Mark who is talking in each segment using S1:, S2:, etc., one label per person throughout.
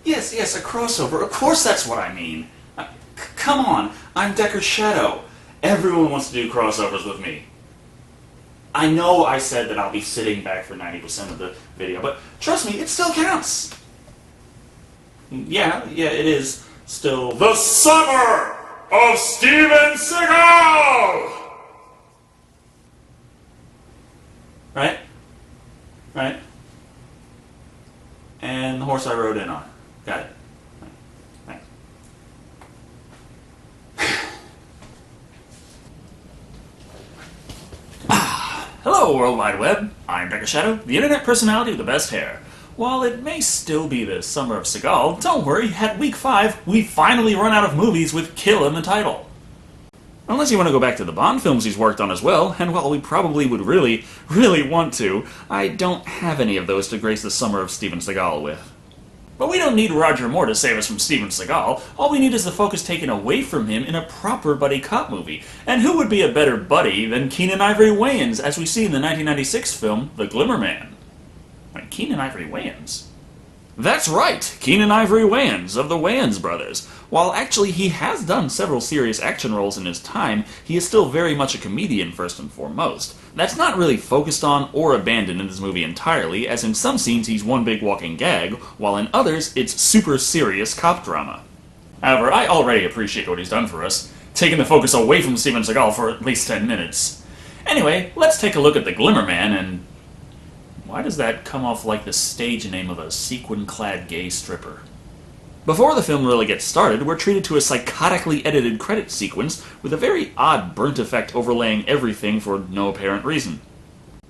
S1: Yes, a crossover. Of course that's what I mean. Come on, I'm Decker's Shado. Everyone wants to do crossovers with me. I know I said that I'll be sitting back for 90% of the video, but trust me, it still counts. Yeah, it is still the Summer of Steven Seagal! Right? And the horse I rode in on. Got it. Thanks. Hello, World Wide Web. I'm Decker Shado, the internet personality with the best hair. While it may still be the Summer of Seagal, don't worry, at week 5, we finally run out of movies with kill in the title. Unless you want to go back to the Bond films he's worked on as well, and while we probably would really want to, I don't have any of those to grace the Summer of Steven Seagal with. But we don't need Roger Moore to save us from Steven Seagal. All we need is the focus taken away from him in a proper buddy cop movie. And who would be a better buddy than Keenen Ivory Wayans, as we see in the 1996 film, The Glimmer Man? Wait, Keenen Ivory Wayans? That's right, Keenen Ivory Wayans of the Wayans brothers. While actually he has done several serious action roles in his time, he is still very much a comedian first and foremost. That's not really focused on or abandoned in this movie entirely, as in some scenes he's one big walking gag, while in others it's super serious cop drama. However, I already appreciate what he's done for us, taking the focus away from Steven Seagal for at least 10 minutes. Anyway, let's take a look at the Glimmer Man and... why does that come off like the stage name of a sequin-clad gay stripper? Before the film really gets started, we're treated to a psychotically edited credit sequence with a very odd burnt effect overlaying everything for no apparent reason.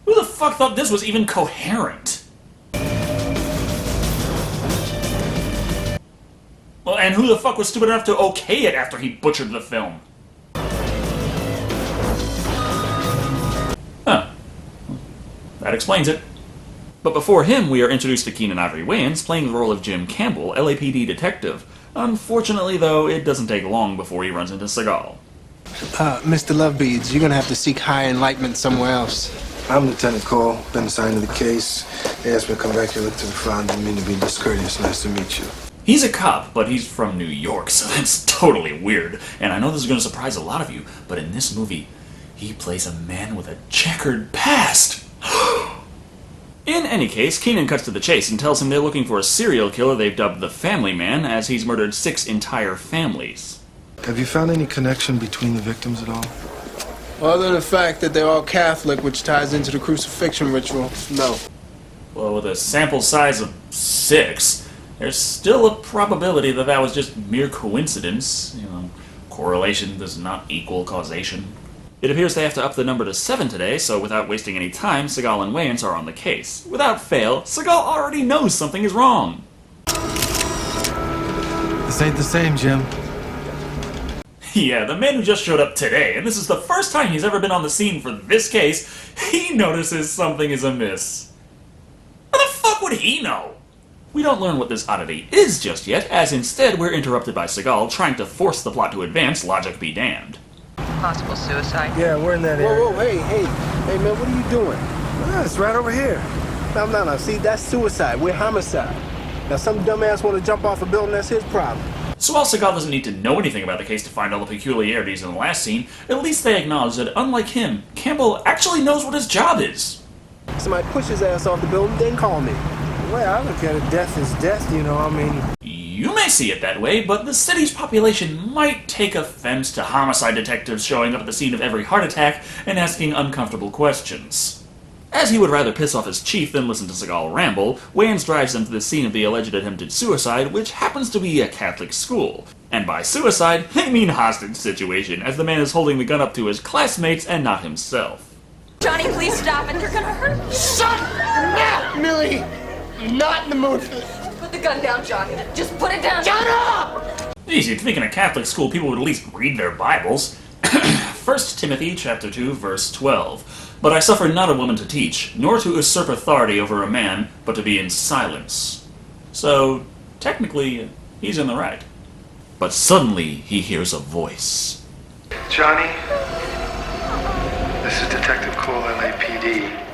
S1: Who the fuck thought this was even coherent? Well, and who the fuck was stupid enough to okay it after he butchered the film? Huh. That explains it. But before him, we are introduced to Keenen Ivory Wayans, playing the role of Jim Campbell, LAPD detective. Unfortunately, though, it doesn't take long before he runs into Seagal.
S2: Mr. Lovebeads, you're gonna have to seek higher enlightenment somewhere else.
S3: I'm Lieutenant Cole, been assigned to the case. They asked me to come back here, look to the file, didn't mean to be discourteous. Nice to meet you.
S1: He's a cop, but he's from New York, so that's totally weird. And I know this is going to surprise a lot of you, but in this movie, he plays a man with a checkered past. In any case, Keenen cuts to the chase and tells him they're looking for a serial killer they've dubbed the Family Man, as he's murdered 6 entire families.
S3: Have you found any connection between the victims at all?
S2: Other than the fact that they're all Catholic, which ties into the crucifixion ritual, no.
S1: Well, with a sample size of 6, there's still a probability that that was just mere coincidence. You know, correlation does not equal causation. It appears they have to up the number to 7 today, so without wasting any time, Seagal and Wayans are on the case. Without fail, Seagal already knows something is wrong.
S4: This ain't the same, Jim.
S1: Yeah, the man who just showed up today, and this is the first time he's ever been on the scene for this case, he notices something is amiss. How the fuck would he know? We don't learn what this oddity is just yet, as instead we're interrupted by Seagal trying to force the plot to advance, logic be damned.
S5: Possible suicide.
S4: Yeah, we're in that area.
S2: Whoa, hey, man, what are you doing?
S4: It's right over here.
S2: No, see, that's suicide, we're homicide. Now, some dumbass want to jump off a building, that's his problem.
S1: So while Seagal doesn't need to know anything about the case to find all the peculiarities in the last scene, at least they acknowledge that, unlike him, Campbell actually knows what his job is.
S2: Somebody push his ass off the building, then call me.
S4: The way I look at it, death is death, you know, I mean...
S1: You may see it that way, but the city's population might take offense to homicide detectives showing up at the scene of every heart attack and asking uncomfortable questions. As he would rather piss off his chief than listen to Seagal ramble, Wayans drives them to the scene of the alleged attempted suicide, which happens to be a Catholic school. And by suicide, they mean hostage situation, as the man is holding the gun up to his classmates and not himself.
S5: Johnny, please stop it. You're gonna hurt me.
S2: Shut up, Millie! I'm not in the mood for this.
S5: Put the gun down, Johnny. Just put it down.
S2: Shut up!
S1: Geez, you'd think in a Catholic school people would at least read their Bibles. 1 Timothy chapter 2, verse 12. But I suffer not a woman to teach, nor to usurp authority over a man, but to be in silence. So, technically, he's in the right. But suddenly, he hears a voice.
S3: Johnny, this is Detective Cole, LAPD.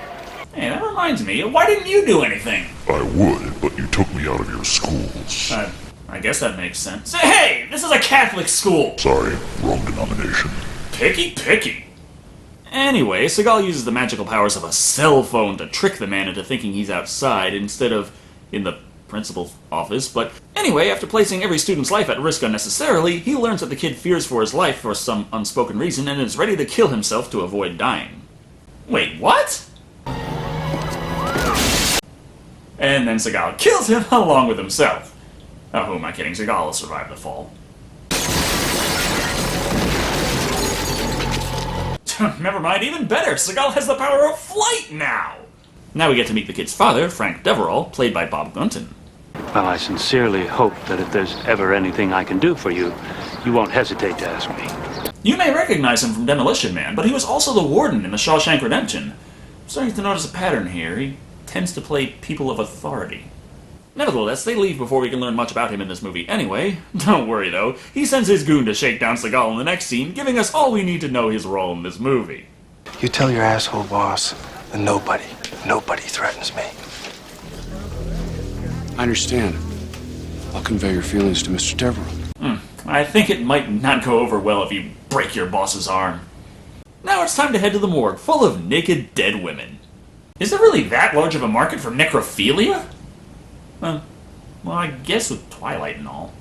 S1: Hey, that reminds me, why didn't you do anything?
S6: I would, but you took me out of your schools.
S1: I guess that makes sense. Hey, this is a Catholic school!
S6: Sorry, wrong denomination.
S1: Picky. Anyway, Seagal uses the magical powers of a cell phone to trick the man into thinking he's outside instead of in the principal's office. But anyway, after placing every student's life at risk unnecessarily, he learns that the kid fears for his life for some unspoken reason and is ready to kill himself to avoid dying. Wait, what? And then Seagal kills him along with himself. Oh, who am I kidding? Seagal will survive the fall. Never mind, even better, Seagal has the power of flight now! Now we get to meet the kid's father, Frank Deverell, played by Bob Gunton.
S7: Well, I sincerely hope that if there's ever anything I can do for you, you won't hesitate to ask me.
S1: You may recognize him from Demolition Man, but he was also the warden in The Shawshank Redemption. I'm starting to notice a pattern here. He tends to play people of authority. Nevertheless, they leave before we can learn much about him in this movie anyway. Don't worry though, he sends his goon to shake down Seagal in the next scene, giving us all we need to know his role in this movie.
S3: You tell your asshole boss that nobody threatens me.
S8: I understand. I'll convey your feelings to Mr. Deverell.
S1: I think it might not go over well if you break your boss's arm. Now it's time to head to the morgue, full of naked dead women. Is there really that large of a market for necrophilia? Well, I guess with Twilight and all.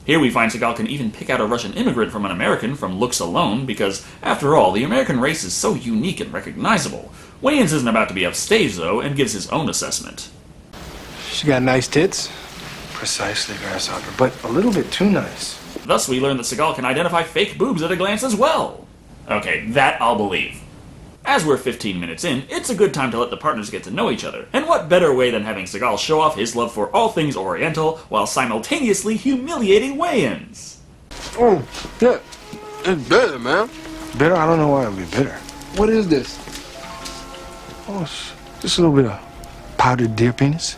S1: Here we find Seagal can even pick out a Russian immigrant from an American from looks alone, because, after all, the American race is so unique and recognizable. Wayans isn't about to be upstage, though, and gives his own assessment.
S3: She got nice tits. Precisely, Grasshopper, but a little bit too nice.
S1: Thus, we learn that Seagal can identify fake boobs at a glance as well. Okay, that I'll believe. As we're 15 minutes in, it's a good time to let the partners get to know each other, and what better way than having Seagal show off his love for all things Oriental while simultaneously humiliating Wayans.
S3: Oh, yeah. It's bitter, man. Bitter? I don't know why it'd be bitter. What is this? Oh, it's just a little bit of powdered deer penis.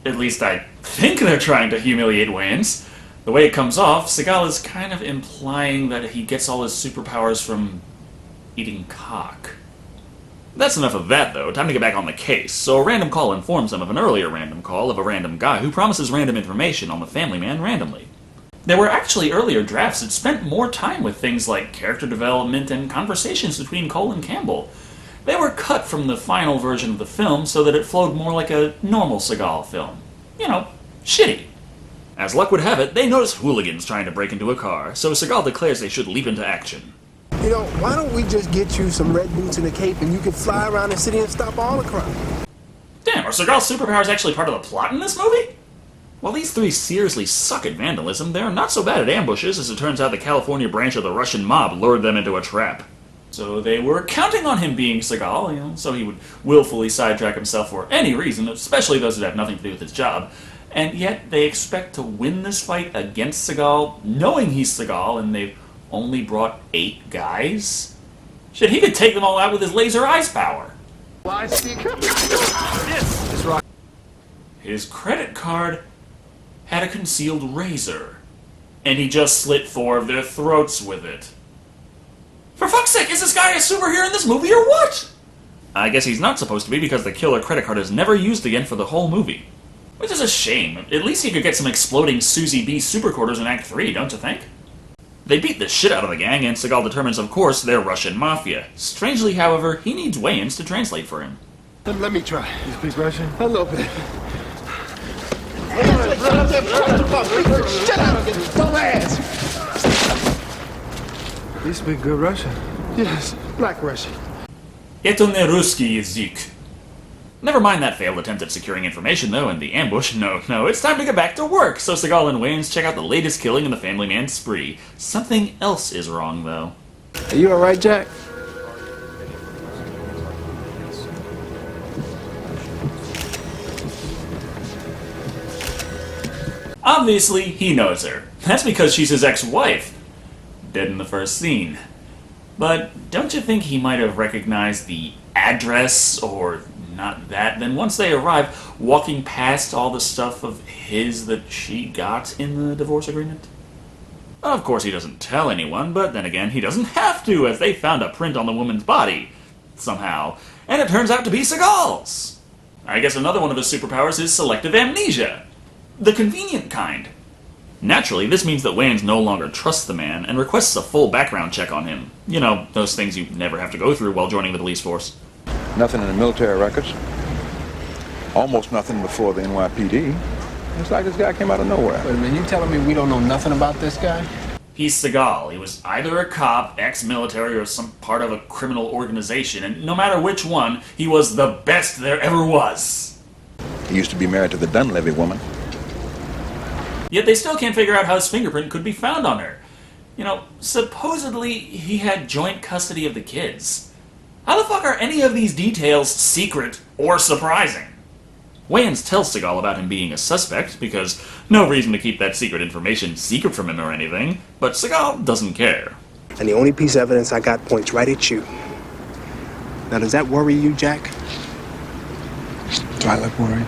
S1: At least I think they're trying to humiliate Wayans. The way it comes off, Seagal is kind of implying that he gets all his superpowers from eating cock. That's enough of that, though. Time to get back on the case. So a random call informs them of an earlier random call of a random guy who promises random information on the Family Man randomly. There were actually earlier drafts that spent more time with things like character development and conversations between Cole and Campbell. They were cut from the final version of the film so that it flowed more like a normal Seagal film. You know, shitty. As luck would have it, they notice hooligans trying to break into a car, so Seagal declares they should leap into action.
S2: You know, why don't we just get you some red boots and a cape and you can fly around the city and stop all the crime?
S1: Damn, are Seagal's superpowers actually part of the plot in this movie? While these three seriously suck at vandalism, they're not so bad at ambushes, as it turns out the California branch of the Russian mob lured them into a trap. So they were counting on him being Seagal, so he would willfully sidetrack himself for any reason, especially those that have nothing to do with his job. And yet they expect to win this fight against Seagal, knowing he's Seagal, and they've only brought 8 guys? Shit, he could take them all out with his laser eyes power. His credit card had a concealed razor, and he just slit 4 of their throats with it. For fuck's sake, is this guy a superhero in this movie or what? I guess he's not supposed to be because the killer credit card is never used again for the whole movie. Which is a shame. At least he could get some exploding Susie B superquarters in Act 3, don't you think? They beat the shit out of the gang, and Seagal determines, of course, they're Russian mafia. Strangely, however, he needs Wayans to translate for him.
S2: Let me try.
S3: You speak Russian?
S2: A little bit. Shut up! Dumbass!
S3: You speak good Russian.
S2: Yes, Black Russian.
S1: Это не русский язык. Never mind that failed attempt at securing information, though, and the ambush. No, it's time to get back to work, so Seagal and Wayans check out the latest killing in the Family Man spree. Something else is wrong, though.
S2: Are you alright, Jack?
S1: Obviously, he knows her. That's because she's his ex-wife. Dead in the first scene. But don't you think he might have recognized the address, or not that? Then once they arrive, walking past all the stuff of his that she got in the divorce agreement? Of course he doesn't tell anyone, but then again, he doesn't have to, as they found a print on the woman's body. Somehow. And it turns out to be Seagal's! I guess another one of his superpowers is selective amnesia. The convenient kind. Naturally, this means that Wayans no longer trusts the man and requests a full background check on him. You know, those things you never have to go through while joining the police force.
S9: Nothing in the military records. Almost nothing before the NYPD. It's like this guy came out of nowhere.
S2: Wait a minute, you telling me we don't know nothing about this guy?
S1: He's Seagal. He was either a cop, ex-military, or some part of a criminal organization, and no matter which one, he was the best there ever was.
S9: He used to be married to the Dunleavy woman.
S1: Yet they still can't figure out how his fingerprint could be found on her. You know, supposedly he had joint custody of the kids. How the fuck are any of these details secret or surprising? Wayans tells Seagal about him being a suspect, because no reason to keep that secret information secret from him or anything, but Seagal doesn't care.
S2: And the only piece of evidence I got points right at you. Now, does that worry you, Jack?
S3: Do I look worried?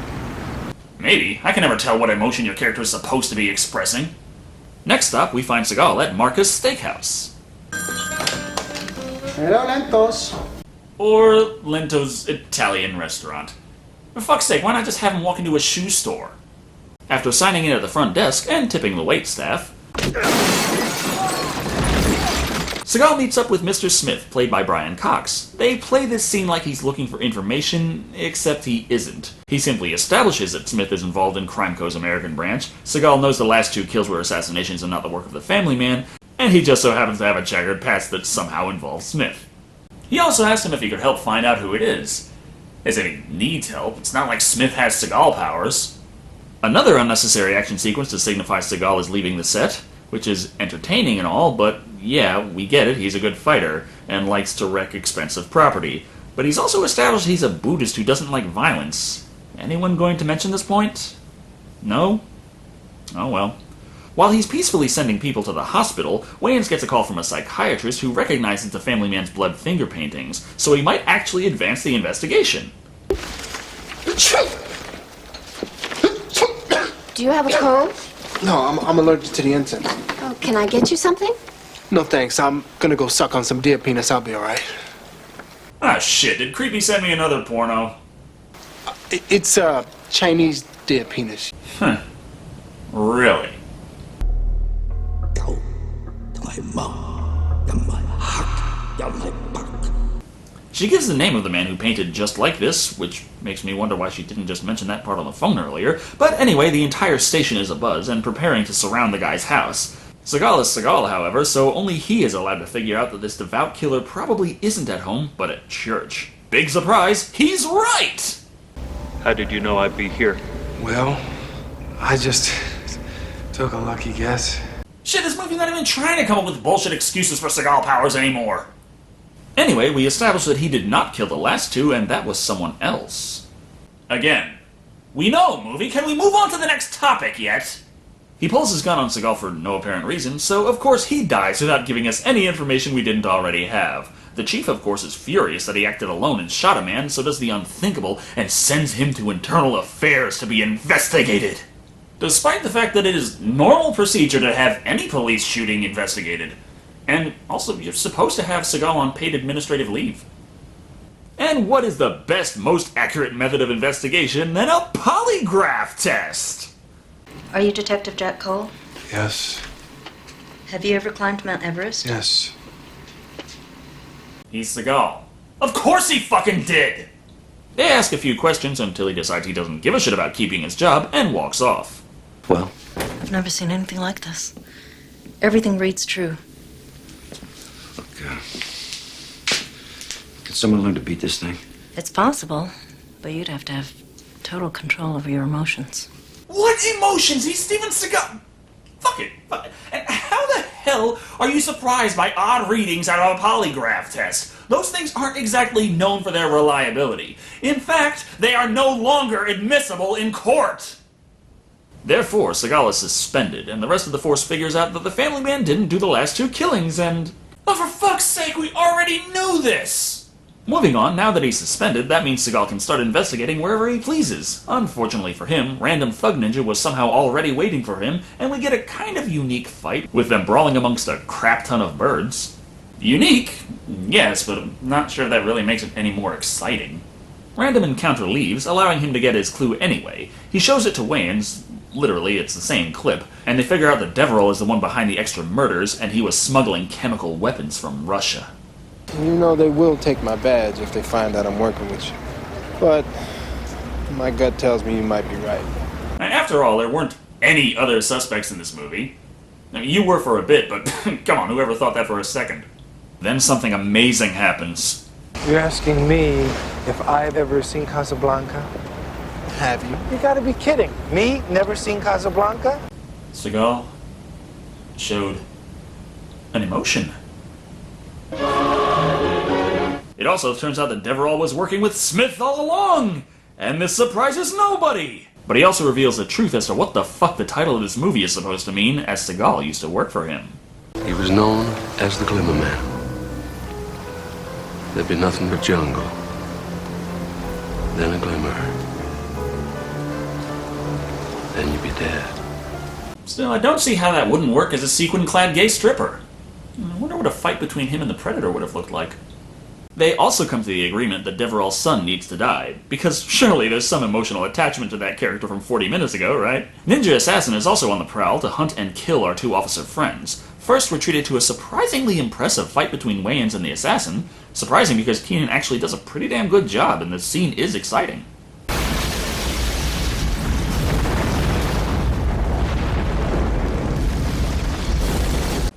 S1: Maybe. I can never tell what emotion your character is supposed to be expressing. Next up, we find Seagal at Marcus Steakhouse.
S2: Hello, Lentos.
S1: Or Lento's Italian restaurant. For fuck's sake, why not just have him walk into a shoe store? After signing in at the front desk and tipping the wait staff, Seagal meets up with Mr. Smith, played by Brian Cox. They play this scene like he's looking for information, except he isn't. He simply establishes that Smith is involved in Crime Co's American branch. Seagal knows the last 2 kills were assassinations and not the work of the family man, and he just so happens to have a checkered past that somehow involves Smith. He also asked him if he could help find out who it is. As if he needs help, it's not like Smith has Seagal powers. Another unnecessary action sequence to signify Seagal is leaving the set, which is entertaining and all, but yeah, we get it, he's a good fighter, and likes to wreck expensive property. But he's also established he's a Buddhist who doesn't like violence. Anyone going to mention this point? No? Oh well. While he's peacefully sending people to the hospital, Wayans gets a call from a psychiatrist who recognizes the family man's blood finger paintings, so he might actually advance the investigation.
S10: Do you have a cold?
S2: No, I'm allergic to the incense.
S10: Oh, can I get you something?
S2: No thanks, I'm gonna go suck on some deer penis, I'll be alright.
S1: Ah shit, did Creepy send me another porno?
S2: It's Chinese deer penis.
S1: Huh. Really? She gives the name of the man who painted just like this, which makes me wonder why she didn't just mention that part on the phone earlier. But anyway, the entire station is abuzz and preparing to surround the guy's house. Seagal is Seagal, however, so only he is allowed to figure out that this devout killer probably isn't at home, but at church. Big surprise, he's right!
S7: How did you know I'd be here?
S4: Well, I just took a lucky guess.
S1: Shit, this movie's not even trying to come up with bullshit excuses for Seagal powers anymore. Anyway, we established that he did not kill the last 2, and that was someone else. Again, we know, movie, can we move on to the next topic yet? He pulls his gun on Seagal for no apparent reason, so of course he dies without giving us any information we didn't already have. The chief, of course, is furious that he acted alone and shot a man, so does the unthinkable, and sends him to internal affairs to be investigated. Despite the fact that it is normal procedure to have any police shooting investigated. And also, you're supposed to have Seagal on paid administrative leave. And what is the best, most accurate method of investigation than a polygraph test?
S11: Are you Detective Jack Cole?
S4: Yes.
S11: Have you ever climbed Mount Everest?
S4: Yes.
S1: He's Seagal. Of course he fucking did! They ask a few questions until he decides he doesn't give a shit about keeping his job and walks off.
S11: Well? I've never seen anything like this. Everything reads true.
S12: Look, can someone learn to beat this thing?
S11: It's possible, but you'd have to have total control over your emotions.
S1: What emotions? He's Steven Seagal! Fuck it. And how the hell are you surprised by odd readings out of a polygraph test? Those things aren't exactly known for their reliability. In fact, they are no longer admissible in court. Therefore, Seagal is suspended, and the rest of the force figures out that the family man didn't do the last 2 killings, and... Oh, for fuck's sake, we already knew this! Moving on, now that he's suspended, that means Seagal can start investigating wherever he pleases. Unfortunately for him, Random Thug Ninja was somehow already waiting for him, and we get a kind of unique fight, with them brawling amongst a crap ton of birds. Unique? Yes, but I'm not sure that really makes it any more exciting. Random encounter leaves, allowing him to get his clue anyway. He shows it to Wayans, literally it's the same clip, and they figure out that Deverell is the one behind the extra murders, and he was smuggling chemical weapons from Russia.
S2: You know they will take my badge if they find out I'm working with you. But my gut tells me you might be right.
S1: And after all, there weren't any other suspects in this movie. I mean, you were for a bit, but come on, whoever thought that for a second? Then something amazing happens.
S2: You're asking me if I've ever seen Casablanca? Have you? You gotta be kidding. Me? Never seen Casablanca?
S1: Seagal showed an emotion. It also turns out that Deverell was working with Smith all along! And this surprises nobody! But he also reveals the truth as to what the fuck the title of this movie is supposed to mean, as Seagal used to work for him.
S8: He was known as the Glimmer Man. There'd be nothing but jungle. Then a glimmer. Then you'd be dead.
S1: Still, I don't see how that wouldn't work as a sequin-clad gay stripper. I wonder what a fight between him and the Predator would have looked like. They also come to the agreement that Deverell's son needs to die, because surely there's some emotional attachment to that character from 40 minutes ago, right? Ninja Assassin is also on the prowl to hunt and kill our two officer friends. First, we're treated to a surprisingly impressive fight between Wayans and the assassin. Surprising because Keenen actually does a pretty damn good job, and the scene is exciting.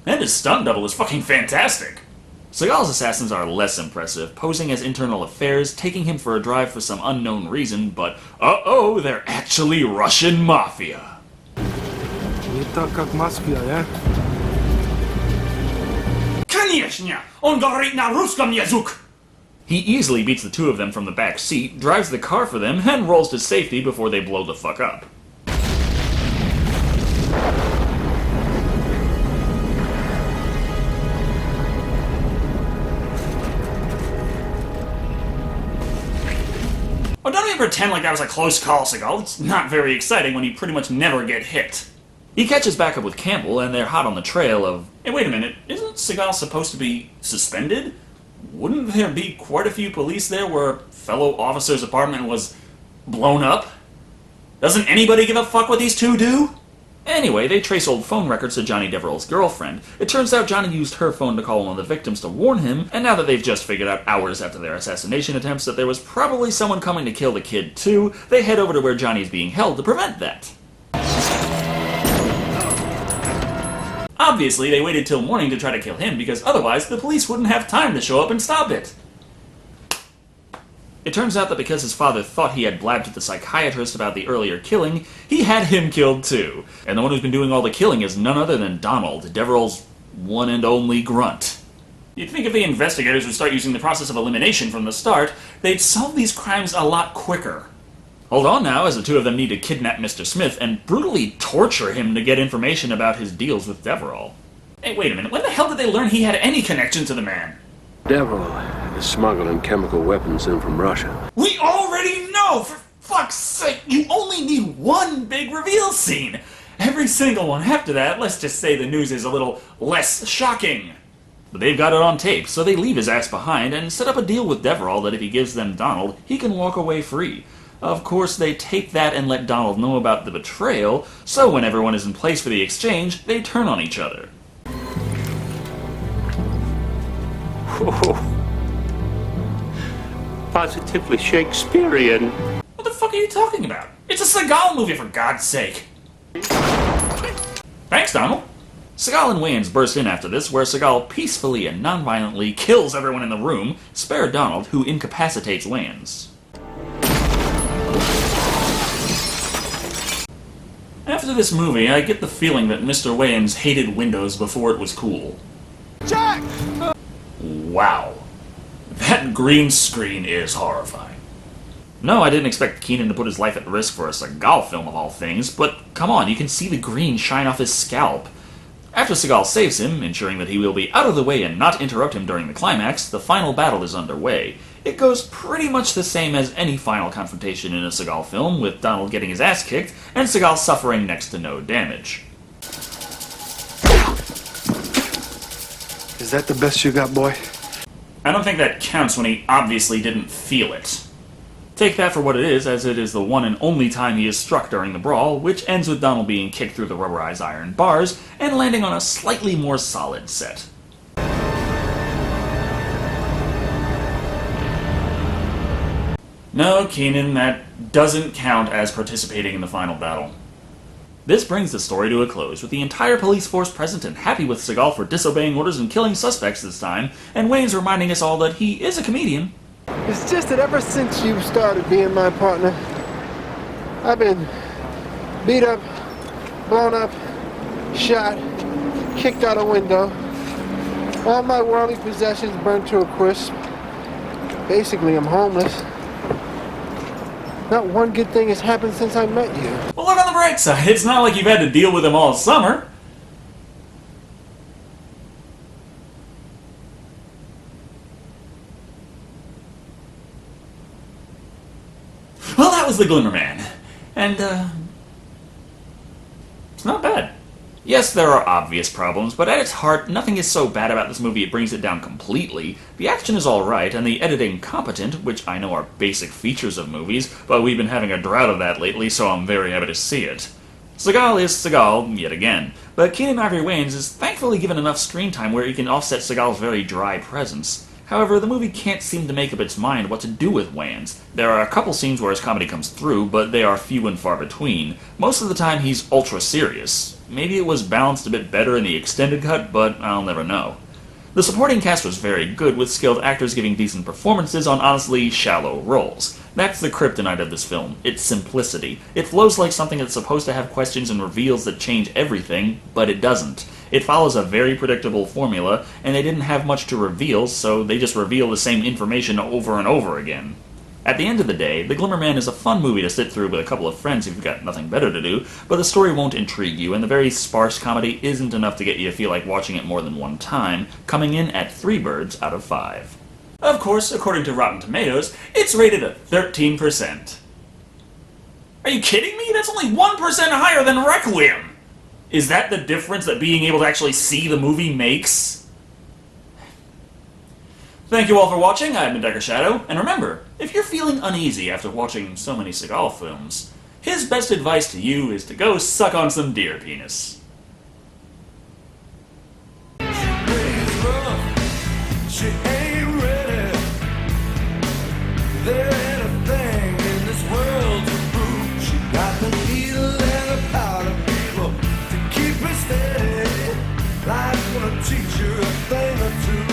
S1: And his stunt double is fucking fantastic! Seagal's assassins are less impressive, posing as internal affairs, taking him for a drive for some unknown reason, but uh-oh, they're actually Russian mafia.
S2: Не так, как Москве, yeah?
S1: Конечно! Он говорит на русском язык! He easily beats the two of them from the back seat, drives the car for them, and rolls to safety before they blow the fuck up. Oh, don't even pretend like that was a close call, Seagal. It's not very exciting when you pretty much never get hit. He catches back up with Campbell, and they're hot on the trail of... Hey, wait a minute, isn't Seagal supposed to be suspended? Wouldn't there be quite a few police there where a fellow officer's apartment was blown up? Doesn't anybody give a fuck what these two do? Anyway, they trace old phone records to Johnny Deverell's girlfriend. It turns out Johnny used her phone to call one of the victims to warn him, and now that they've just figured out hours after their assassination attempts that there was probably someone coming to kill the kid too, they head over to where Johnny's being held to prevent that. Obviously, they waited till morning to try to kill him because otherwise the police wouldn't have time to show up and stop it. It turns out that because his father thought he had blabbed to the psychiatrist about the earlier killing, he had him killed too. And the one who's been doing all the killing is none other than Donald, Deverell's one and only grunt. You'd think if the investigators would start using the process of elimination from the start, they'd solve these crimes a lot quicker. Hold on now, as the two of them need to kidnap Mr. Smith and brutally torture him to get information about his deals with Deverell. Hey, wait a minute, when the hell did they learn he had any connection to the man?
S8: Deverell is smuggling chemical weapons in from Russia.
S1: We already know! For fuck's sake, you only need one big reveal scene! Every single one after that, let's just say the news is a little less shocking. But they've got it on tape, so they leave his ass behind and set up a deal with Deverell that if he gives them Donald, he can walk away free. Of course, they tape that and let Donald know about the betrayal, so when everyone is in place for the exchange, they turn on each other.
S7: Oh, positively Shakespearean.
S1: What the fuck are you talking about? It's a Seagal movie, for God's sake! Thanks, Donald. Seagal and Wayans burst in after this, where Seagal peacefully and non-violently kills everyone in the room, spare Donald, who incapacitates Wayans. After this movie, I get the feeling that Mr. Wayans hated Windows before it was cool.
S2: Jack!
S1: Wow. That green screen is horrifying. No, I didn't expect Keenen to put his life at risk for a Seagal film of all things, but come on, you can see the green shine off his scalp. After Seagal saves him, ensuring that he will be out of the way and not interrupt him during the climax, the final battle is underway. It goes pretty much the same as any final confrontation in a Seagal film, with Donald getting his ass kicked, and Seagal suffering next to no damage.
S3: Is that the best you got, boy?
S1: I don't think that counts when he obviously didn't feel it. Take that for what it is, as it is the one and only time he is struck during the brawl, which ends with Donald being kicked through the rubberized iron bars and landing on a slightly more solid set. No, Keenen, that doesn't count as participating in the final battle. This brings the story to a close, with the entire police force present and happy with Seagal for disobeying orders and killing suspects this time, and Wayans reminding us all that he is a comedian.
S2: It's just that ever since you started being my partner, I've been beat up, blown up, shot, kicked out a window, all my worldly possessions burned to a crisp. Basically, I'm homeless. Not one good thing has happened since I met you.
S1: Well, look on the bright side. It's not like you've had to deal with him all summer. Well, that was the Glimmer Man. And, it's not bad. Yes, there are obvious problems, but at its heart, nothing is so bad about this movie it brings it down completely. The action is alright, and the editing competent, which I know are basic features of movies, but we've been having a drought of that lately, so I'm very happy to see it. Seagal is Seagal, yet again, but Keenen Ivory Wayans is thankfully given enough screen time where he can offset Seagal's very dry presence. However, the movie can't seem to make up its mind what to do with Wayans. There are a couple scenes where his comedy comes through, but they are few and far between. Most of the time he's ultra serious. Maybe it was balanced a bit better in the extended cut, but I'll never know. The supporting cast was very good, with skilled actors giving decent performances on honestly shallow roles. That's the kryptonite of this film, its simplicity. It flows like something that's supposed to have questions and reveals that change everything, but it doesn't. It follows a very predictable formula, and they didn't have much to reveal, so they just reveal the same information over and over again. At the end of the day, The Glimmer Man is a fun movie to sit through with a couple of friends if you've got nothing better to do, but the story won't intrigue you, and the very sparse comedy isn't enough to get you to feel like watching it more than one time, coming in at 3 birds out of 5. Of course, according to Rotten Tomatoes, it's rated at 13%. Are you kidding me? That's only 1% higher than Requiem! Is that the difference that being able to actually see the movie makes? Thank you all for watching. I've been Shado, and remember, if you're feeling uneasy after watching so many Seagal films, his best advice to you is to go suck on some deer penis.
S13: She ain't ready. There ain't a thing in this world to prove. She got the needle and the powder people to keep her steady. Life's gonna teach her a thing or two.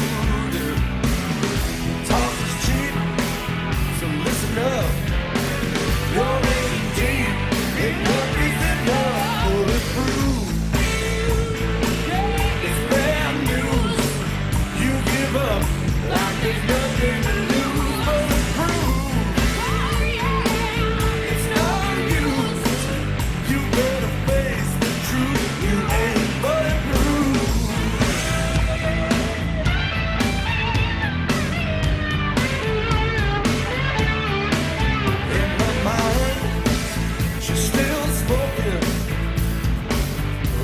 S13: Talk is cheap, so listen up. You're in deep, enough is enough, bulletproof. It's bad news. You give up like there's nothing to lose, bulletproof. It's no use. You better face the truth. You ain't bulletproof. She's still smoking.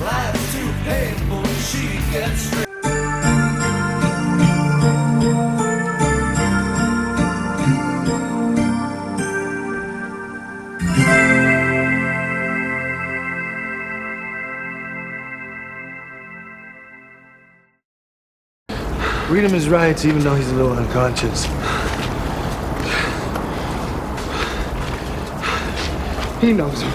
S13: Life's too painful. She gets straight.
S2: Read him his rights, even though he's a little unconscious. He knows him.